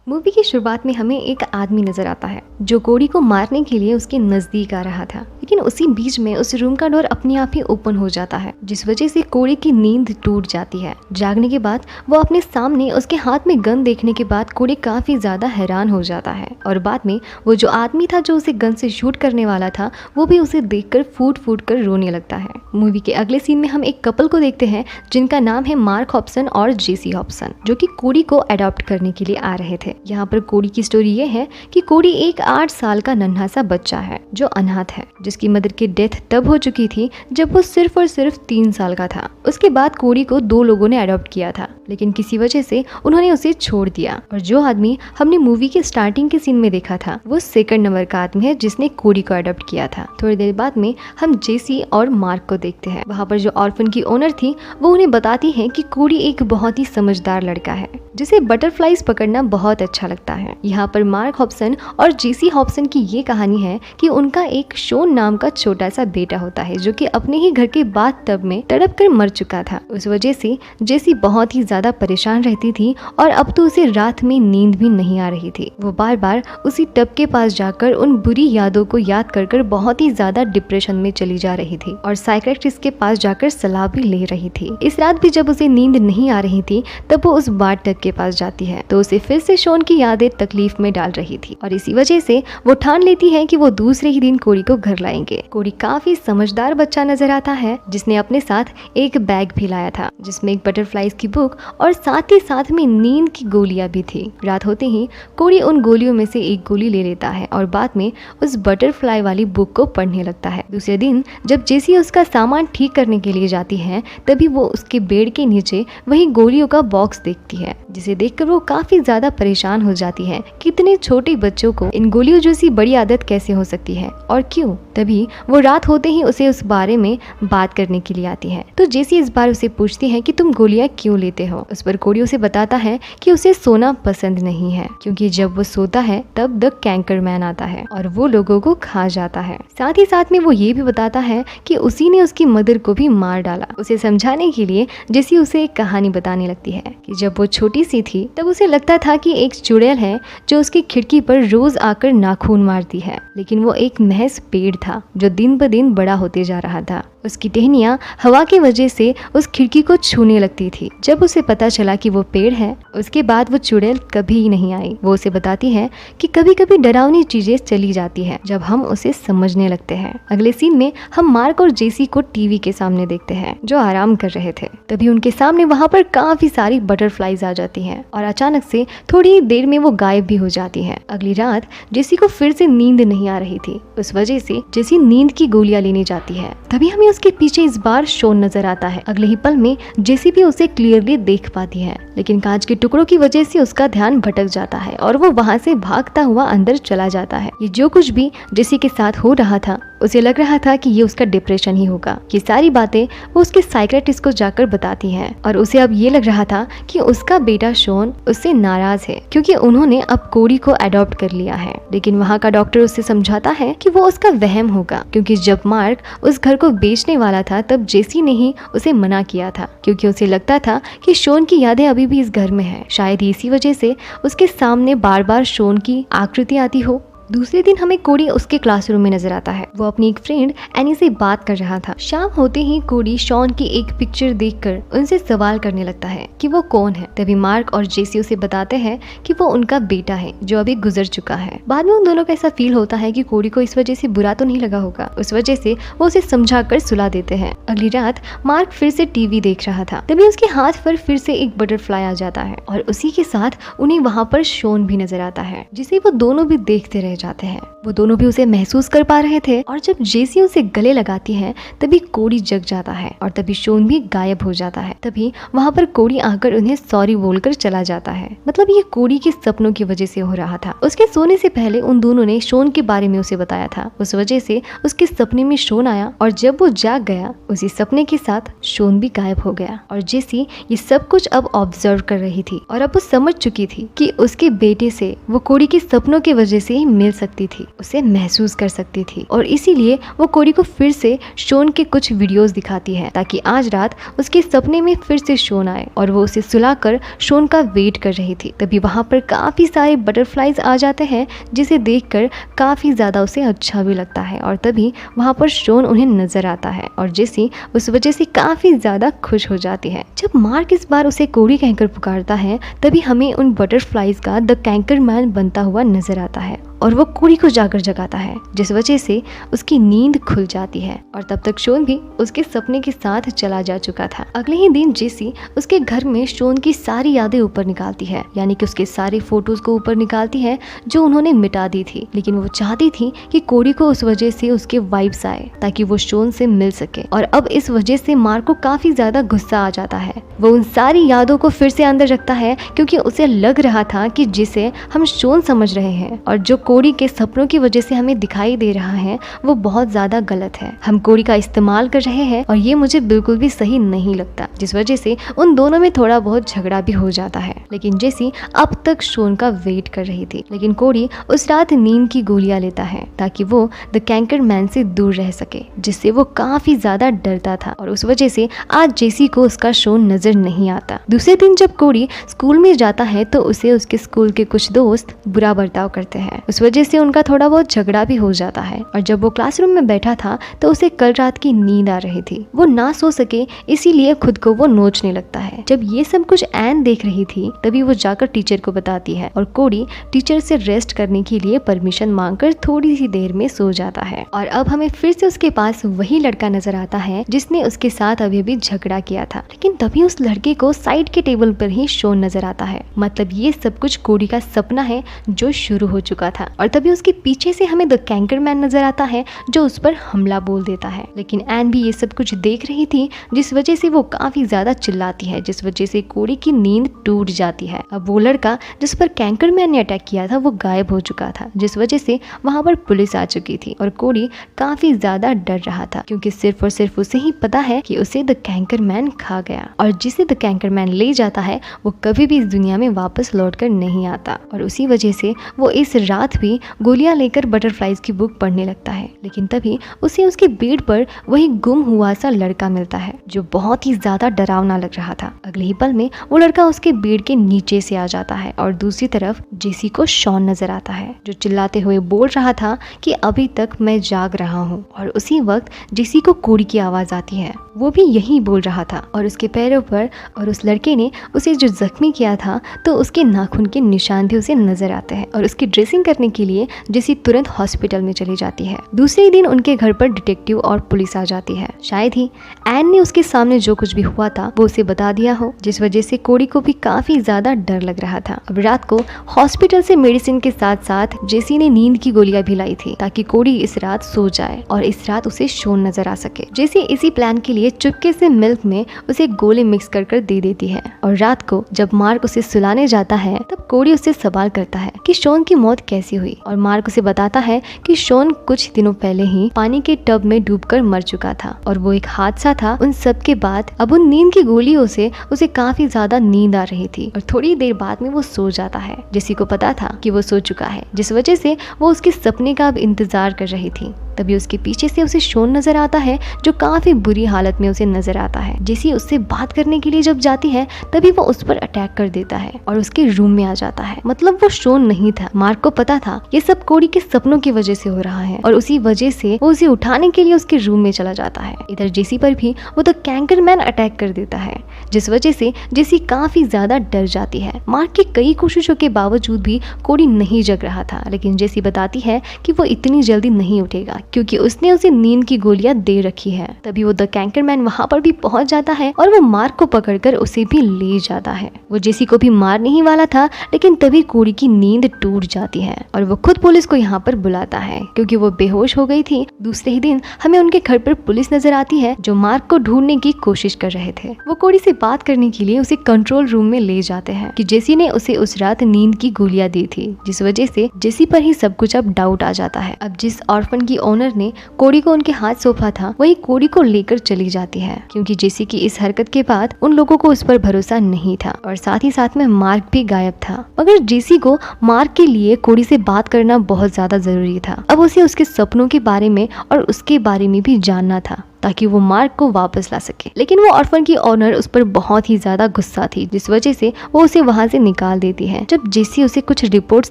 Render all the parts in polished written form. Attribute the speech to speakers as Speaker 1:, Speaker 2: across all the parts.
Speaker 1: Movie की शुरुआत में हमें एक आदमी नजर आता है जो कोड़ी को मारने के लिए उसके नजदीक आ रहा था, लेकिन उसी बीच में उस रूम का डोर अपने आप ही ओपन हो जाता है, जिस वजह से कोड़ी की नींद टूट जाती है। जागने के बाद वो अपने सामने उसके हाथ में गन देखने के बाद कोड़ी काफी ज्यादा हैरान हो जाता है और बाद में वो जो आदमी था जो उसे गन से शूट करने वाला था वो भी उसे देखकर फूट फूट कर रोने लगता है। मूवी के अगले सीन में हम एक कपल को देखते हैं जिनका नाम है मार्क हॉब्सन और जेसी हॉब्सन, जो कि कोड़ी को अडॉप्ट करने के लिए आ रहे थे। यहाँ पर कोड़ी की स्टोरी ये है कि कोड़ी एक 8 साल का नन्हा सा बच्चा है जो अनाथ है, जिसकी मदर की डेथ तब हो चुकी थी जब वो सिर्फ और सिर्फ 3 साल का था। उसके बाद कोड़ी को 2 लोगों ने अडॉप्ट किया था, लेकिन किसी वजह से उन्होंने उसे छोड़ दिया। और जो आदमी हमने मूवी के स्टार्टिंग के सीन में देखा था वो 2nd नंबर का आदमी है जिसने कोड़ी को अडॉप्ट किया था। थोड़ी देर बाद में हम जेसी और मार्क को देखते हैं। वहाँ पर जो ऑर्फन की ओनर थी वो उन्हें बताती है कि कोड़ी एक बहुत ही समझदार लड़का है जिसे बटरफ्लाइज पकड़ना बहुत अच्छा लगता है। यहाँ पर मार्क हॉब्सन और जेसी हॉब्सन की ये कहानी है कि उनका एक शोन नाम का छोटा सा बेटा होता है जो कि अपने ही घर के बाथटब में तड़प कर मर चुका था। उस वजह से जेसी बहुत ही ज्यादा परेशान रहती थी और अब तो उसे रात में नींद भी नहीं आ रही थी। वो बार बार उसी टब के पास जाकर उन बुरी यादों को याद कर बहुत ही ज्यादा डिप्रेशन में चली जा रही थी और साइकियाट्रिस्ट के पास जाकर सलाह भी ले रही थी। इस रात भी जब उसे नींद नहीं आ रही थी तब वो उस बाथटब के पास जाती है तो उसे फिर से शोन की यादें तकलीफ में डाल रही थी और इसी वजह से वो ठान लेती है कि वो दूसरे ही दिन कोड़ी को घर लाएंगे। कोड़ी काफी समझदार बच्चा नजर आता है जिसने अपने साथ एक बैग भी लाया था जिसमें एक बटरफ्लाइज की बुक और साथ में नींद की गोलियां भी थी। रात होते ही कोड़ी उन गोलियों में से एक गोली ले लेता है और बाद में उस बटरफ्लाई वाली बुक को पढ़ने लगता है। दूसरे दिन जब जेसी उसका सामान ठीक करने के लिए जाती है तभी वो उसके बेड के नीचे वही गोलियों का बॉक्स देखती है, जिसे देखकर वो काफी ज्यादा परेशान हो जाती है कि इतने छोटे बच्चों को इन गोलियों जैसी बड़ी आदत कैसे हो सकती है और क्यों। तभी वो रात होते ही उसे उस बारे में बात करने के लिए आती है तो जेसी इस बार उसे पूछती है कि तुम गोलियां क्यों लेते हो। उस पर कोड़ी उसे बताता है कि उसे सोना पसंद नहीं है क्योंकि जब वो सोता है तब द कैंकर मैन आता है और वो लोगों को खा जाता है। साथ ही साथ में वो ये भी बताता है कि उसी ने उसकी मदर को भी मार डाला। उसे समझाने के लिए जेसी उसे एक कहानी बताने लगती है कि जब वो छोटी सी थी तब उसे लगता था कि एक चुड़ैल है जो उसकी खिड़की पर रोज आकर नाखून मारती है, लेकिन वो एक महज पेड़ था जो दिन ब दिन बड़ा होते जा रहा था। उसकी टहनियां हवा की वजह से उस खिड़की को छूने लगती थी। जब उसे पता चला कि वो पेड़ है उसके बाद वो चुड़ैल कभी नहीं आई। वो उसे बताती है कि कभी कभी डरावनी चीजें चली जाती है जब हम उसे समझने लगते हैं। अगले सीन में हम मार्क और जेसी को टीवी के सामने देखते हैं जो आराम कर रहे थे। तभी उनके सामने वहाँ पर काफी सारी बटरफ्लाइज आ जाती हैं और अचानक से थोड़ी देर में वो गायब भी हो जाती हैं। अगली रात जेसी को फिर से नींद नहीं आ रही थी, उस वजह से जेसी नींद की गोलियां लेने जाती है। तभी हमें उसके पीछे इस बार शोन नजर आता है। अगले ही पल में जेसी भी उसे क्लियरली देख पाती है, लेकिन कांच के टुकड़ों की वजह से उसका ध्यान भटक जाता है और वो वहाँ से भागता हुआ अंदर चला जाता है। ये जो कुछ भी जेसी के साथ हो रहा था उसे लग रहा था कि ये उसका डिप्रेशन ही होगा। ये सारी बातें वो उसके साइकियाट्रिस्ट को जाकर बताती है और उसे अब ये लग रहा था कि उसका बेटा शोन उससे नाराज है क्योंकि उन्होंने अब कोड़ी को अडॉप्ट कर लिया है। लेकिन वहाँ का डॉक्टर उसे समझाता है कि वो उसका वहम होगा क्योंकि जब मार्क उस घर को बेचने वाला था तब जेसी ने ही उसे मना किया था क्योंकि उसे लगता था कि शोन की यादें अभी भी इस घर में है। शायद इसी वजह से उसके सामने बार बार शोन की आकृति आती हो। दूसरे दिन हमें कोड़ी उसके क्लासरूम में नजर आता है। वो अपनी एक फ्रेंड एनी से बात कर रहा था। शाम होते ही कोड़ी शॉन की एक पिक्चर देखकर उनसे सवाल करने लगता है कि वो कौन है। तभी मार्क और जेसी उसे बताते हैं कि वो उनका बेटा है जो अभी गुजर चुका है। बाद में उन दोनों को ऐसा फील होता है कि कोड़ी को इस वजह से बुरा तो नहीं लगा होगा, उस वजह से वो उसे समझाकर सुला देते हैं। अगली रात मार्क फिर से टीवी देख रहा था। तभी उसके हाथ पर फिर से एक बटरफ्लाई आ जाता है और उसी के साथ उन्हें वहाँ पर शोन भी नजर आता है जिसे वो दोनों भी देखते रह जाते हैं। वो दोनों भी उसे महसूस कर पा रहे थे और जब जेसी उसे गले लगाती है तभी कोड़ी जग जाता है और तभी शोन भी गायब हो जाता है। तभी वहाँ पर कोड़ी आकर उन्हें सॉरी बोलकर चला जाता है। मतलब ये कोड़ी के सपनों की वजह से हो रहा था। उसके सोने से पहले उन दोनों ने शोन के बारे में उसे बताया था, उस वजह से उसके सपने में शोन आया और जब वो जाग गया उसी सपने के साथ शोन भी गायब हो गया। और जेसी ये सब कुछ अब ऑब्जर्व कर रही थी और अब वो समझ चुकी थी कि उसके बेटे से वो कोड़ी के सपनों की वजह से ही मिल सकती थी, उसे महसूस कर सकती थी और इसीलिए वो कोरी को फिर से शॉन के कुछ वीडियोस दिखाती है ताकि आज रात उसके सपने में फिर से शॉन आए और वो उसे सुलाकर शॉन का वेट कर रही थी। तभी वहाँ पर काफी सारे बटरफ्लाइज आ जाते हैं जिसे देखकर काफी ज्यादा उसे अच्छा भी लगता है और तभी वहाँ पर शॉन उन्हें नजर आता है और जेसी उस वजह से काफी ज्यादा खुश हो जाती है। जब मार्क इस बार उसे कोरी कहकर पुकारता है तभी हमें उन बटरफ्लाइज का द कैंकर मैन बनता हुआ नजर आता है और वो कोरी को जाकर जगाता है जिस वजह से उसकी नींद खुल जाती है और तब तक शॉन भी उसके सपने के साथ चला जा चुका था। अगले ही दिन जेसी उसके घर में शॉन की सारी यादें ऊपर निकालती है, यानी कि उसके सारे फोटोज को ऊपर निकालती है जो उन्होंने मिटा दी थी, लेकिन वो चाहती थी कि कोरी को उस वजह से उसके वाइब्स आए ताकि वो शॉन से मिल सके और अब इस वजह से मार्क को काफी ज्यादा गुस्सा आ जाता है। वो उन सारी यादों को फिर से अंदर रखता है क्योंकि उसे लग रहा था कि जिसे हम शॉन समझ रहे हैं और जो कोरी के सपनों की वजह से हमें दिखाई दे रहा है वो बहुत ज्यादा गलत है। हम कोरी का इस्तेमाल कर रहे हैं और ये मुझे बिल्कुल भी सही नहीं लगता, जिस वजह से उन दोनों में थोड़ा बहुत झगड़ा भी हो जाता है। लेकिन जेसी अब तक शॉन का वेट कर रही थी, लेकिन कोरी उस रात नींद की गोलियां लेता है ताकि वो द कैंकर मैन से दूर रह सके, जिससे वो काफी ज्यादा डरता था और उस वजह से आज जेसी को उसका शॉन नजर नहीं आता। दूसरे दिन जब कोरी स्कूल में जाता है तो उसे उसके स्कूल के कुछ दोस्त बुरा बर्ताव करते हैं, उस वजह से उनका थोड़ा बहुत झगड़ा भी हो जाता है और जब वो क्लासरूम में बैठा था तो उसे कल रात की नींद आ रही थी। वो ना सो सके इसीलिए खुद को वो नोचने लगता है। जब ये सब कुछ एन देख रही थी तभी वो जाकर टीचर को बताती है और कोरी टीचर से रेस्ट करने के लिए परमिशन मांगकर थोड़ी सी देर में सो जाता है। और अब हमें फिर से उसके पास वही लड़का नजर आता है जिसने उसके साथ अभी भी झगड़ा किया था, लेकिन तभी उस लड़के को साइड के टेबल पर ही शॉन नजर आता है। मतलब ये सब कुछ कोरी का सपना है जो शुरू हो चुका था और तभी उसके पीछे से हमें द कैंकर मैन नजर आता है जो उस पर हमला बोल देता है। लेकिन एन भी ये सब कुछ देख रही थी जिस वजह से वो काफी ज्यादा चिल्लाती है, जिस वजह से कोरी की नींद टूट जाती है। अब वो लड़का जिस पर कैंकर मैन ने अटैक किया था वो गायब हो चुका था, जिस वजह से वहां पर पुलिस आ चुकी थी और कोरी काफी ज्यादा डर रहा था क्योंकि सिर्फ और सिर्फ उसे ही पता है कि उसे द कैंकर मैन खा गया और जिसे द कैंकर मैन ले जाता है वो कभी भी इस दुनिया में वापस लौट कर नहीं आता। और उसी वजह से वो इस रात भी गोलियां लेकर बटरफ्लाइज की बुक पढ़ने लगता है। लेकिन तभी उसे उसके बेड पर वही गुम हुआ सा लड़का मिलता है जो बहुत ही ज्यादा डरावना लग रहा था। अगले ही पल में वो लड़का उसके बेड के नीचे से आ जाता है और दूसरी तरफ जेसी को शॉन नजर आता है जो चिल्लाते हुए बोल रहा था कि अभी तक मैं जाग रहा हूँ। और उसी वक्त जेसी को कोरी की आवाज आती है, वो भी यही बोल रहा था और उसके पैरों पर और उस लड़के ने उसे जो जख्मी किया था तो उसके नाखून के निशान भी उसे नजर आते हैं और उसकी ड्रेसिंग करने के लिए जेसी तुरंत हॉस्पिटल में चली जाती है। दूसरे दिन उनके घर पर डिटेक्टिव और पुलिस आ जाती है। शायद ही एन ने उसके सामने जो कुछ भी हुआ था वो उसे बता दिया हो, जिस वजह से कोरी को भी काफी ज्यादा डर लग रहा था। अब रात को हॉस्पिटल से मेडिसिन के साथ साथ जेसी ने नींद की गोलियां भी लाई थी ताकि कोरी इस रात सो जाए और इस रात उसे शॉन नजर आ सके। जेसी इसी प्लान के लिए चुपके से मिल्क में उसे गोली मिक्स कर दे देती है और रात को जब मार्क उसे सुलाने जाता है तब कोरी उससे सवाल करता है कि शॉन की मौत कैसी हुई और मार्क उसे बताता है कि शॉन कुछ दिनों पहले ही पानी के टब में डूबकर मर चुका था और वो एक हादसा था। उन सब के बाद अब उन नींद की गोलियों से उसे काफी ज्यादा नींद आ रही थी और थोड़ी देर बाद में वो सो जाता है। जेसी को पता था कि वो सो चुका है, जिस वजह से वो उसके सपने का अब इंतजार कर रही थी। तभी उसके पीछे से उसे शॉन नजर आता है जो काफी बुरी हालत में उसे नजर आता है। जेसी उससे बात करने के लिए जब जाती है तभी वो उस पर अटैक कर देता है और उसके रूम में आ जाता है। मतलब वो शॉन नहीं था। मार्क को पता था ये सब कोरी के सपनों की वजह से हो रहा है और उसी वजह से वो उसे उठाने के लिए उसके रूम में चला जाता है। इधर जेसी पर भी वो द कैंकर मैन अटैक कर देता है, जिस वजह से जेसी काफी ज्यादा डर जाती है। मार्क की कई कोशिशों के बावजूद भी कोरी नहीं जग रहा था, लेकिन जेसी बताती है कि वो इतनी जल्दी नहीं उठेगा क्योंकि उसने उसे नींद की गोलियां दे रखी है। तभी वो द कैंकर मैन वहां पर भी पहुंच जाता है और वो मार्क को पकड़कर उसे भी ले जाता है। वो जेसी को भी मारने ही वाला था, लेकिन तभी कोरी की नींद टूट जाती है और वो खुद पुलिस को यहाँ पर बुलाता है क्योंकि वो बेहोश हो गई थी। दूसरे ही दिन हमें उनके घर पर पुलिस नजर आती है जो मार्क को ढूंढने की कोशिश कर रहे थे। वो कोरी से बात करने के लिए उसे कंट्रोल रूम में ले जाते हैं कि जेसी ने उसे उस रात नींद की गोलियां दी थी, जिस वजह से जेसी पर ही सब कुछ अब डाउट आ जाता है। अब जिस ऑर्फन की ओनर ने कोडी को उनके हाथ सौंपा था वही कोडी को लेकर चली जाती है, क्योंकि जेसी की इस हरकत के बाद उन लोगों को उस पर भरोसा नहीं था और साथ ही साथ में मार्क भी गायब था। मगर जेसी को मार्क के लिए कोडी से बात करना बहुत ज्यादा जरूरी था। अब उसे उसके सपनों के बारे में और उसके बारे में भी जानना था ताकि वो मार्क को वापस ला सके। लेकिन वो ऑर्फन की ओनर उस पर बहुत ही ज्यादा गुस्सा थी, जिस वजह से वो उसे वहाँ से निकाल देती है। जब जेसी उसे कुछ रिपोर्ट्स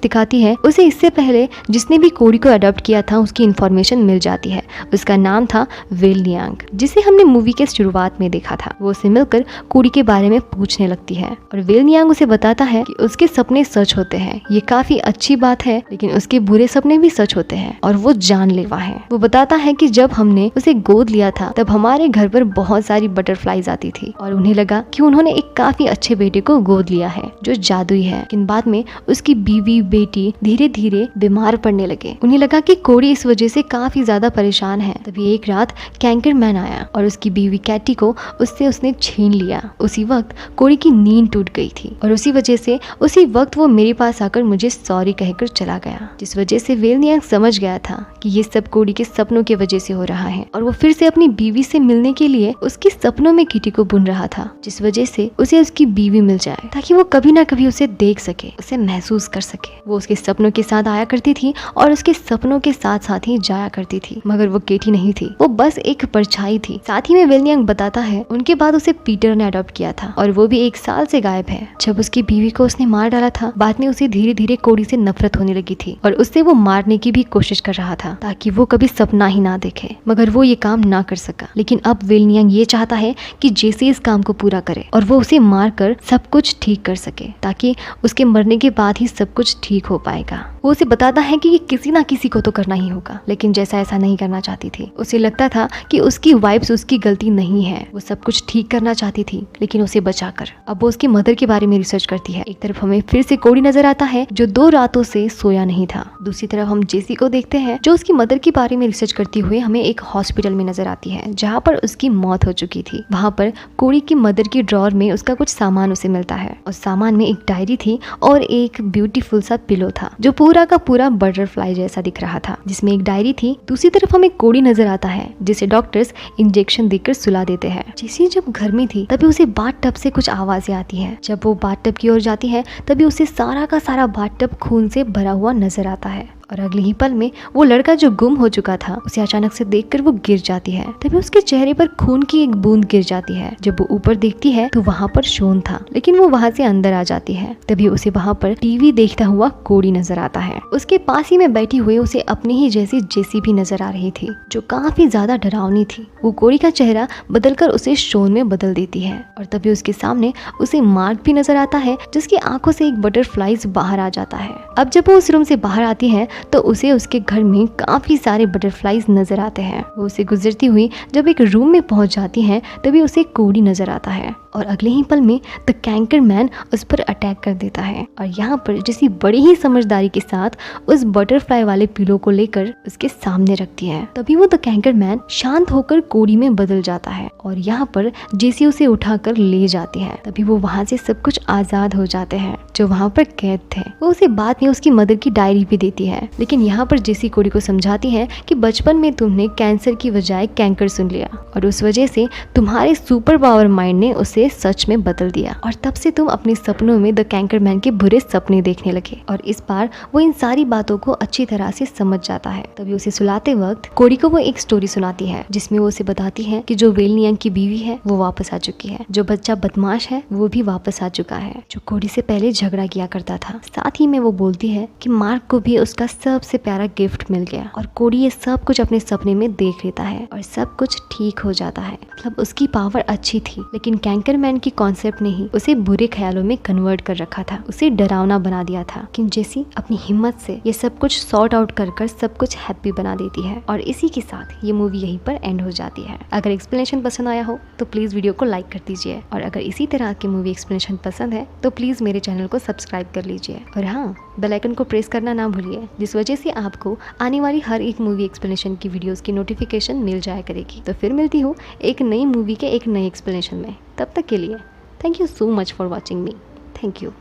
Speaker 1: दिखाती है, उसे इससे पहले जिसने भी कोडी को अडॉप्ट किया था उसकी इन्फॉर्मेशन मिल जाती है। उसका नाम था विल नियांग, जिसे हमने मूवी के शुरुआत में देखा था। वो उसे मिलकर कोडी के बारे में पूछने लगती है और विल नियांग उसे बताता है कि उसके सपने सच होते हैं। ये काफी अच्छी बात है, लेकिन उसके बुरे सपने भी सच होते हैं और वो जानलेवा है। वो बताता है कि जब हमने उसे गोद लिया था तब हमारे घर पर बहुत सारी बटरफ्लाईज आती थी और उन्हें लगा कि उन्होंने एक काफी अच्छे बेटे को गोद लिया है जो जादुई है। लेकिन बाद में उसकी बीवी बेटी धीरे धीरे बीमार पड़ने लगे। उन्हें लगा कि कोडी इस वजह से काफी ज्यादा परेशान है। तभी एक रात कैंकर मैन आया और उसकी बीवी कैटी को उसने छीन लिया। उसी वक्त कोडी की नींद टूट गई थी और उसी वजह से उसी वक्त वो मेरे पास आकर मुझे सॉरी कहकर चला गया, जिस वजह से विल नियांग समझ गया था कि ये सब कोडी के सपनों की वजह से हो रहा है और वो फिर से अपनी बीवी से मिलने के लिए उसके सपनों में किटी को बुन रहा था, जिस वजह से उसे उसकी बीवी मिल जाए ताकि वो कभी ना कभी उसे देख सके, उसे महसूस कर सके। वो उसके सपनों के साथ आया करती थी और उसके सपनों के साथ साथ ही जाया करती थी, मगर वो केटी नहीं थी, वो बस एक परछाई थी। साथ ही में विल नियांग बताता है उनके बाद उसे पीटर ने अडॉप्ट किया था और वो भी 1 साल से गायब है। जब उसकी बीवी को उसने मार डाला था, बाद में उसे धीरे धीरे कोडी से नफरत होने लगी थी और उससे वो मारने की भी कोशिश कर रहा था ताकि वो कभी सपना ही ना देखे, मगर वो ये काम ना कर सका। लेकिन अब विल नियांग ये चाहता है कि जेसी इस काम को पूरा करे और वो उसे मार कर सब कुछ ठीक कर सके ताकि उसके मरने के बाद ही सब कुछ ठीक हो पाएगा। वो उसे बताता है कि ये किसी ना किसी को तो करना ही होगा, लेकिन जैसा ऐसा नहीं करना चाहती थी। उसे लगता था कि उसकी वाइफ्स उसकी गलती नहीं है, वो सब कुछ ठीक करना चाहती थी लेकिन उसे बचाकर। अब वो उसकी मदर के बारे में रिसर्च करती है। एक तरफ हमें फिर से कोडी नजर आता है जो 2 रातों से सोया नहीं था। दूसरी तरफ हम जेसी को देखते हैं जो उसकी मदर के बारे में रिसर्च करती हुए हमें एक हॉस्पिटल में नजर आती है जहाँ पर उसकी मौत हो चुकी थी। वहाँ पर कोडी की मदर की ड्रॉर में उसका कुछ सामान उसे मिलता है और सामान में एक डायरी थी और एक ब्यूटीफुल सा पिलो था जो पूरा का पूरा बटरफ्लाई जैसा दिख रहा था, जिसमें एक डायरी थी। दूसरी तरफ हमें कोडी नजर आता है जिसे डॉक्टर्स इंजेक्शन देकर सुला देते हैं। जेसी जब घर में थी तभी उसे बाथटब से कुछ आवाजें आती है। जब वो बाथटब की ओर जाती है तभी उसे सारा का सारा बाथटब खून से भरा हुआ नजर आता है और अगले ही पल में वो लड़का जो गुम हो चुका था उसे अचानक से देखकर वो गिर जाती है। तभी उसके चेहरे पर खून की एक बूंद गिर जाती है। जब वो ऊपर देखती है तो वहाँ पर शोन था, लेकिन वो वहाँ से अंदर आ जाती है। तभी उसे वहाँ पर टीवी देखता हुआ कोडी नजर आता है। उसके पास ही में बैठी हुई उसे अपनी ही जैसी जेसी भी नजर आ रही थी जो काफी ज्यादा डरावनी थी। वो कोडी का चेहरा बदलकर उसे शोन में बदल देती है और तभी उसके सामने उसे मार्क भी नजर आता है जिसकी आंखों से एक बटरफ्लाईज बाहर आ जाता है। अब जब वो उस रूम से बाहर आती है तो उसे उसके घर में काफी सारे बटरफ्लाईज नजर आते हैं। वो उसे गुजरती हुई जब एक रूम में पहुंच जाती है तभी उसे कोडी नजर आता है और अगले ही पल में द कैंकर मैन उस पर अटैक कर देता है और यहाँ पर जैसी बड़ी ही समझदारी के साथ उस बटरफ्लाई वाले पिलो को लेकर उसके सामने रखती है। तभी वो द कैंकर मैन शांत होकर कोडी में बदल जाता है और यहाँ पर जेसी उसे उठाकर ले जाती है। तभी वो वहाँ से सब कुछ आजाद हो जाते हैं जो वहाँ पर कैद थे। वो उसे बाद में उसकी मदर की डायरी भी देती है, लेकिन यहाँ पर जेसी कोडी को समझाती है कि बचपन में तुमने कैंसर की बजाय कैंकर सुन लिया और उस वजह से तुम्हारे सुपर पावर माइंड ने उसे सच में बदल दिया और तब से तुम अपने सपनों में द कैंकर मैन के बुरे सपने देखने लगे। और इस बार वो इन सारी बातों को अच्छी तरह से समझ जाता है। तभी उसे सुलाते वक्त कोडी को वो एक स्टोरी सुनाती है जिसमें वो उसे बताती है कि जो विल नियांग की बीवी है वो वापस आ चुकी है, जो बच्चा बदमाश है वो भी वापस आ चुका है जो कोडी से पहले झगड़ा किया करता था। साथ ही में वो बोलती है कि मार्क को भी उसका सबसे प्यारा गिफ्ट मिल गया और कोडी ये सब कुछ अपने सपने में देख लेता है और सब कुछ ठीक हो जाता है। मतलब उसकी पावर अच्छी थी, लेकिन कैंकर मैन की कॉन्सेप्ट ने ही उसे बुरे ख्यालों में कन्वर्ट कर रखा था, उसे डरावना बना दिया था। लेकिन जेसी अपनी हिम्मत से ये सब कुछ सॉर्ट आउट कर सब कुछ हैप्पी बना देती है और इसी के साथ ये मूवी यहीं पर एंड हो जाती है। अगर एक्सप्लेनेशन पसंद आया हो तो प्लीज वीडियो को लाइक कर दीजिए और अगर इसी तरह की मूवी एक्सप्लेनेशन पसंद है तो प्लीज मेरे चैनल को सब्सक्राइब कर लीजिए और हाँ, बेल आइकन को प्रेस करना ना भूलिए, जिस वजह से आपको आने वाली हर एक मूवी एक्सप्लेनेशन की वीडियोस की नोटिफिकेशन मिल जाया करेगी। तो फिर मिलती हूँ एक नई मूवी के एक नए एक्सप्लेनेशन में। तब तक के लिए thank you so much for watching me. Thank you.